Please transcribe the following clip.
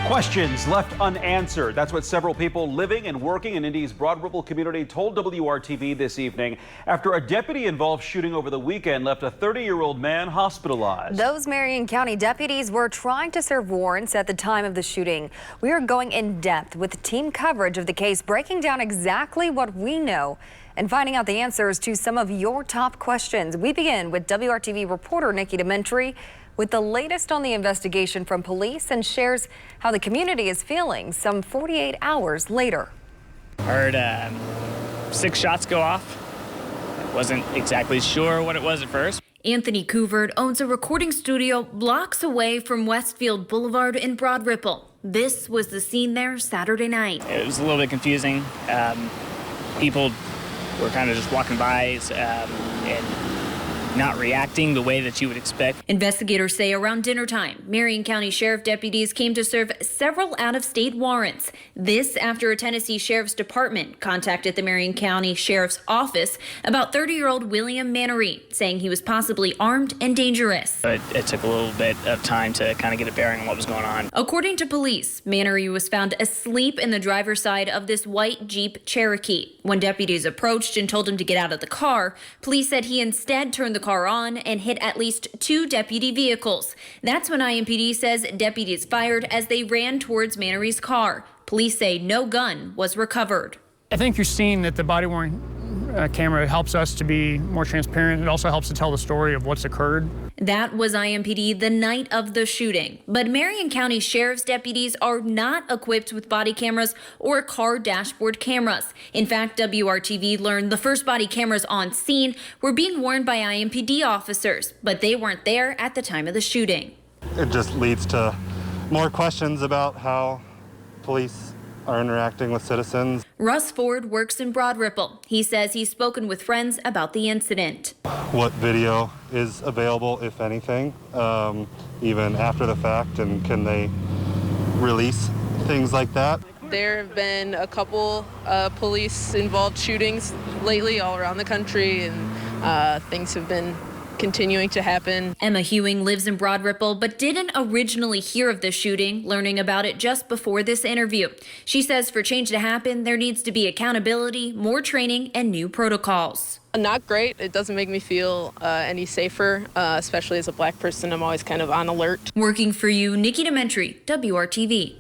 Questions left unanswered. That's what several people living and working in Indy's Broad Ripple community told WRTV this evening after a deputy-involved shooting over the weekend left a 30-year-old man hospitalized. Those Marion County deputies were trying to serve warrants at the time of the shooting. We are going in depth with team coverage of the case, breaking down exactly what we know and finding out the answers to some of your top questions. We begin with WRTV reporter Nikki DeMentri with the latest on the investigation from police and shares how the community is feeling some 48 hours later. Heard 6 shots go off. Wasn't exactly sure what it was at first. Anthony COOVERT owns a recording studio blocks away from Westfield Boulevard in Broad Ripple. This was the scene there Saturday night. It was a little bit confusing. People were kind of just walking by and not reacting the way that you would expect. Investigators say around dinner time, Marion County Sheriff deputies came to serve several out-of-state warrants. This after a Tennessee Sheriff's Department contacted the Marion County Sheriff's Office about 30-year-old William Mannery, saying he was possibly armed and dangerous. It took a little bit of time to kind of get a bearing on what was going on. According to police, Mannery was found asleep in the driver's side of this white Jeep Cherokee. When deputies approached and told him to get out of the car, police said he instead turned the car on and hit at least 2 deputy vehicles. That's when IMPD says deputies fired as they ran towards Mannery's car. Police say no gun was recovered. I think you're seeing that the body-worn camera helps us to be more transparent. It also helps to tell the story of what's occurred. That was IMPD the night of the shooting. But Marion County Sheriff's deputies are not equipped with body cameras or car dashboard cameras. In fact, WRTV learned the first body cameras on scene were being worn by IMPD officers, but they weren't there at the time of the shooting. It just leads to more questions about how police are interacting with citizens. Russ Ford works in Broad Ripple. He says he's spoken with friends about the incident. What video is available, if anything, even after the fact, and can they release things like that? There have been a couple police-involved shootings lately all around the country, and things have been continuing to happen. Emma Hewing lives in Broad Ripple but didn't originally hear of the shooting, learning about it just before this interview. She says for change to happen, there needs to be accountability, more training, and new protocols. Not great. It doesn't make me feel any safer, especially as a black person. I'm always kind of on alert. Working for you, Nikki DeMentri, WRTV.